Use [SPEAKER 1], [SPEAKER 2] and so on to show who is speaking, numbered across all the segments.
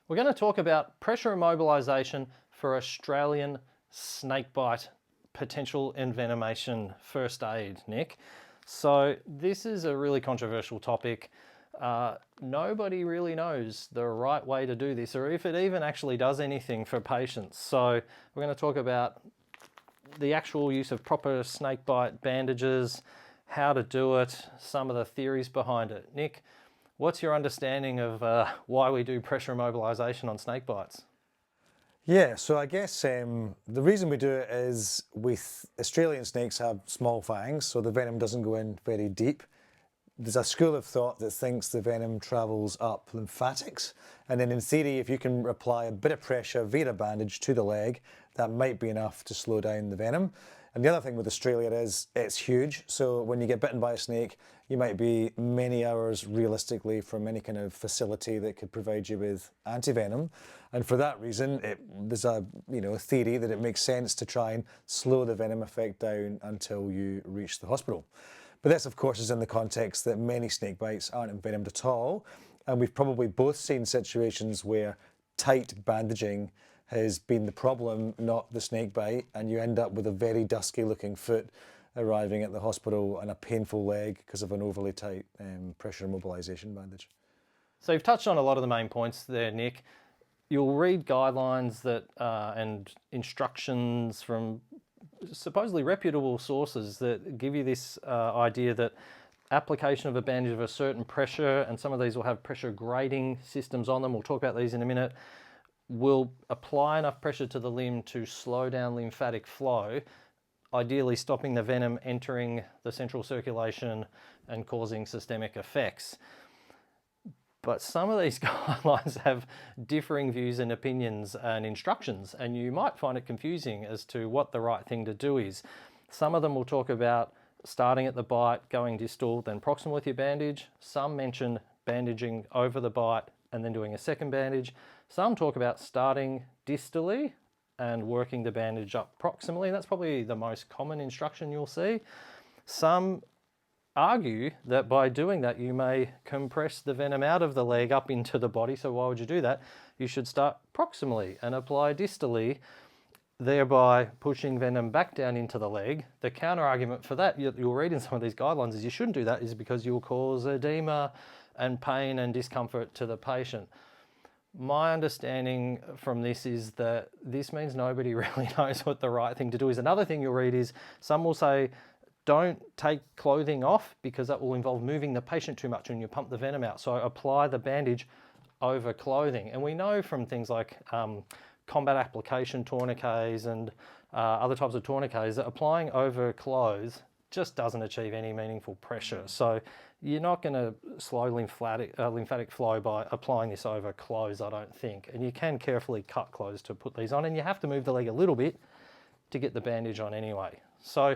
[SPEAKER 1] We're going to talk about pressure immobilisation for Australian snakebite potential envenomation first aid, Nick. So this is a really controversial topic. Nobody really knows the right way to do this, or if it even actually does anything for patients. So we're going to talk about the actual use of proper snakebite bandages, how to do it, some of the theories behind it. Nick, what's your understanding of why we do pressure immobilisation on snake bites?
[SPEAKER 2] Yeah, so I guess the reason we do it is Australian snakes have small fangs, so the venom doesn't go in very deep. There's a school of thought that thinks the venom travels up lymphatics, and then in theory, if you can apply a bit of pressure via a bandage to the leg, that might be enough to slow down the venom. And the other thing with Australia is it's huge, so when you get bitten by a snake, you might be many hours realistically from any kind of facility that could provide you with antivenom. And for that reason, there's a theory that it makes sense to try and slow the venom effect down until you reach the hospital. But this, of course, is in the context that many snake bites aren't envenomed at all. And we've probably both seen situations where tight bandaging has been the problem, not the snake bite, and you end up with a very dusky looking foot arriving at the hospital and a painful leg because of an overly tight pressure immobilisation bandage.
[SPEAKER 1] So you've touched on a lot of the main points there, Nick. You'll read guidelines that and instructions from supposedly reputable sources that give you this idea that application of a bandage of a certain pressure, and some of these will have pressure grading systems on them, we'll talk about these in a minute, will apply enough pressure to the limb to slow down lymphatic flow, ideally stopping the venom entering the central circulation and causing systemic effects. But some of these guidelines have differing views and opinions and instructions, and you might find it confusing as to what the right thing to do is. Some of them will talk about starting at the bite, going distal, then proximal with your bandage. Some mention bandaging over the bite and then doing a second bandage. Some talk about starting distally and working the bandage up proximally. That's probably the most common instruction you'll see. Some argue that by doing that you may compress the venom out of the leg up into the body, so why would you do that? You should start proximally and apply distally, thereby pushing venom back down into the leg. The counter argument for that, you'll read in some of these guidelines, is you shouldn't do that, is because you'll cause edema and pain and discomfort to the patient. My understanding from this is that this means nobody really knows what the right thing to do is. Another thing you'll read is some will say, don't take clothing off because that will involve moving the patient too much when you pump the venom out. So apply the bandage over clothing. And we know from things like combat application tourniquets and other types of tourniquets that applying over clothes just doesn't achieve any meaningful pressure. So you're not going to slow lymphatic flow by applying this over clothes, I don't think. And you can carefully cut clothes to put these on, and you have to move the leg a little bit to get the bandage on anyway. So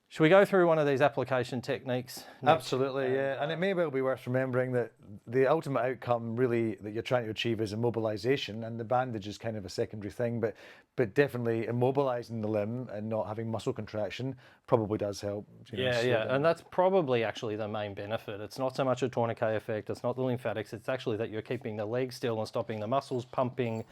[SPEAKER 1] should we go through one of these application techniques, Nick?
[SPEAKER 2] Absolutely, yeah. And it may well be worth remembering that the ultimate outcome really that you're trying to achieve is immobilisation, and the bandage is kind of a secondary thing, but definitely immobilising the limb and not having muscle contraction probably does help.
[SPEAKER 1] And that's probably actually the main benefit. It's not so much a tourniquet effect, it's not the lymphatics, it's actually that you're keeping the leg still and stopping the muscles pumping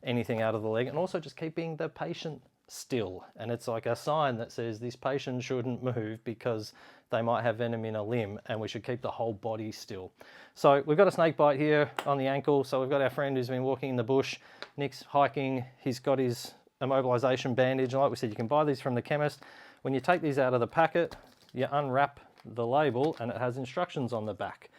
[SPEAKER 1] anything out of the leg, and also just keeping the patient still. And it's like a sign that says this patient shouldn't move because they might have venom in a limb, and we should keep the whole body still. So we've got a snake bite here on the ankle. So we've got our friend who's been walking in the bush. Nick's hiking. He's got his immobilisation bandage. And like we said, you can buy these from the chemist. When you take these out of the packet, you unwrap the label and it has instructions on the back,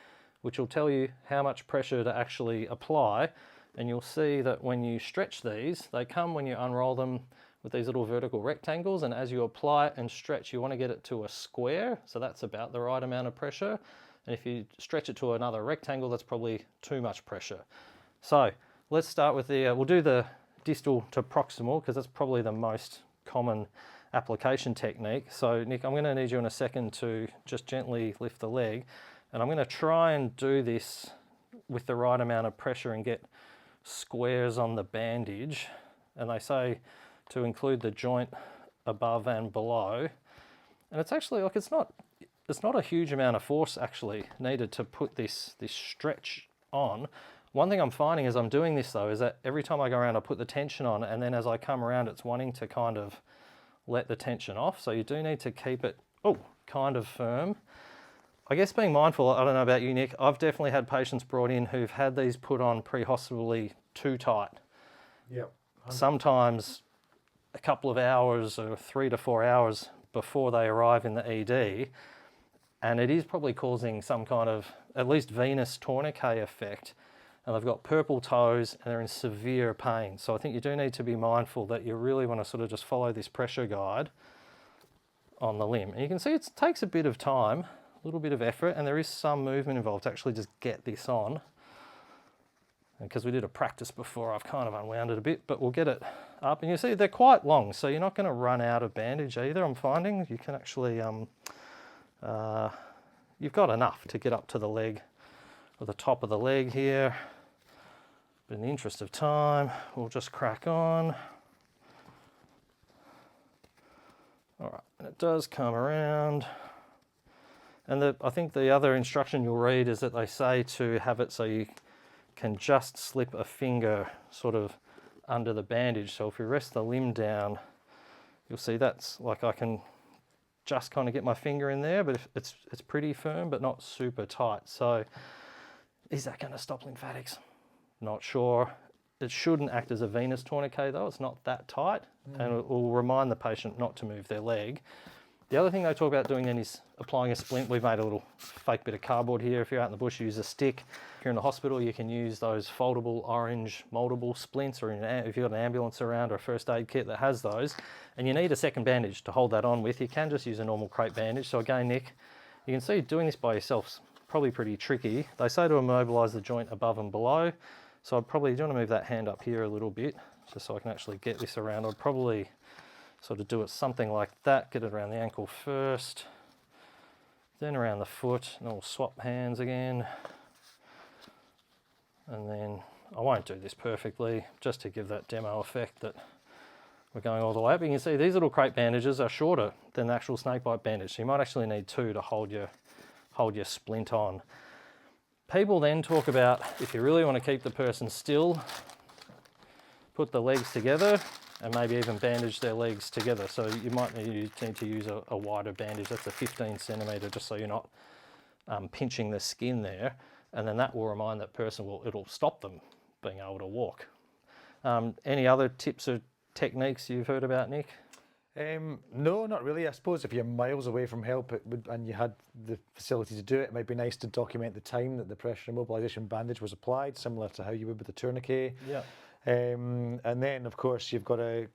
[SPEAKER 1] which will tell you how much pressure to actually apply. And you'll see that when you stretch these, they come when you unroll them with these little vertical rectangles, and as you apply it and stretch, you want to get it to a square, so that's about the right amount of pressure. And if you stretch it to another rectangle, that's probably too much pressure. So let's start with we'll do the distal to proximal because that's probably the most common application technique. So Nick, I'm going to need you in a second to just gently lift the leg, and I'm going to try and do this with the right amount of pressure and get squares on the bandage. And they say to include the joint above and below, and it's actually like it's not a huge amount of force actually needed to put this stretch on. One thing I'm finding as I'm doing this though is that every time I go around I put the tension on, and then as I come around it's wanting to kind of let the tension off. So you do need to keep it kind of firm. I guess being mindful, I don't know about you, Nick, I've definitely had patients brought in who've had these put on pre-hospitally too tight.
[SPEAKER 2] Yep.
[SPEAKER 1] Sometimes a couple of hours or 3 to 4 hours before they arrive in the ED, and it is probably causing some kind of at least venous tourniquet effect, and they've got purple toes and they're in severe pain. So I think you do need to be mindful that you really want to sort of just follow this pressure guide on the limb. And you can see it takes a bit of time, a little bit of effort, and there is some movement involved to actually just get this on. And because we did a practice before, I've kind of unwound it a bit, but we'll get it up. And you see they're quite long, so you're not going to run out of bandage either, I'm finding. You can actually, you've got enough to get up to the leg, or the top of the leg here. But in the interest of time, we'll just crack on. All right, and it does come around. And I think the other instruction you'll read is that they say to have it so you can just slip a finger sort of under the bandage. So if you rest the limb down, you'll see that's like I can just kind of get my finger in there, but it's pretty firm but not super tight. So is that going to stop lymphatics? Not sure. It shouldn't act as a venous tourniquet though, it's not that tight, and it will remind the patient not to move their leg. The other thing they talk about doing then is applying a splint. We've made a little fake bit of cardboard here. If you're out in the bush, use a stick. If you're in the hospital, you can use those foldable orange moldable splints, or if you've got an ambulance around or a first aid kit that has those, and you need a second bandage to hold that on with. You can just use a normal crepe bandage. So again, Nick, you can see doing this by yourself's probably pretty tricky. They say to immobilise the joint above and below. So I'd probably, do you want to move that hand up here a little bit, just so I can actually get this around. I'd probably sort of do it something like that, get it around the ankle first, then around the foot, and we'll swap hands again. And then, I won't do this perfectly, just to give that demo effect that we're going all the way up. You can see these little crepe bandages are shorter than the actual snakebite bandage, so you might actually need two to hold your splint on. People then talk about, if you really want to keep the person still, put the legs together and maybe even bandage their legs together. So you might need to use a wider bandage. That's a 15 centimetre, just so you're not pinching the skin there. And then that will remind that person, it'll stop them being able to walk. Any other tips or techniques you've heard about, Nick?
[SPEAKER 2] No, not really. I suppose if you're miles away from help and you had the facility to do it, it might be nice to document the time that the pressure immobilisation bandage was applied, similar to how you would with a tourniquet.
[SPEAKER 1] Yeah.
[SPEAKER 2] And then, of course, you've got to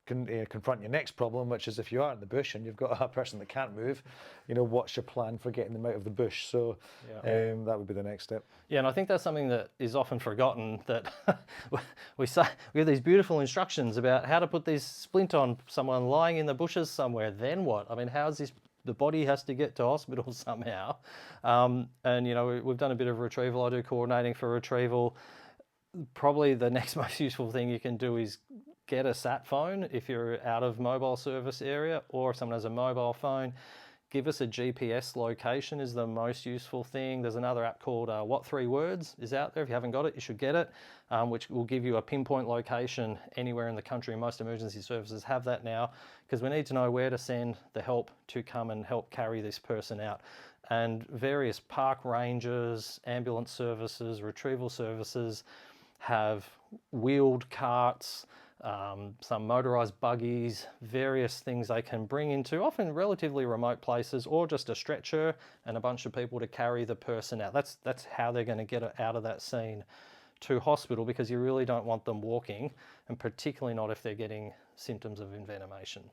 [SPEAKER 2] confront your next problem, which is if you are in the bush and you've got a person that can't move, what's your plan for getting them out of the bush? So that would be the next step.
[SPEAKER 1] Yeah, and I think that's something that is often forgotten, that we have these beautiful instructions about how to put this splint on someone lying in the bushes somewhere. Then what? I mean, how's this? The body has to get to hospital somehow. And, we've done a bit of retrieval. I do coordinating for retrieval. Probably the next most useful thing you can do is get a sat phone if you're out of mobile service area, or if someone has a mobile phone, give us a GPS location is the most useful thing. There's another app called What 3 Words is out there. If you haven't got it, you should get it, which will give you a pinpoint location anywhere in the country. Most emergency services have that now, because we need to know where to send the help to come and help carry this person out. And various park rangers, ambulance services, retrieval services have wheeled carts, some motorised buggies, various things they can bring into often relatively remote places, or just a stretcher and a bunch of people to carry the person out. That's how they're going to get it out of that scene to hospital, because you really don't want them walking, and particularly not if they're getting symptoms of envenomation.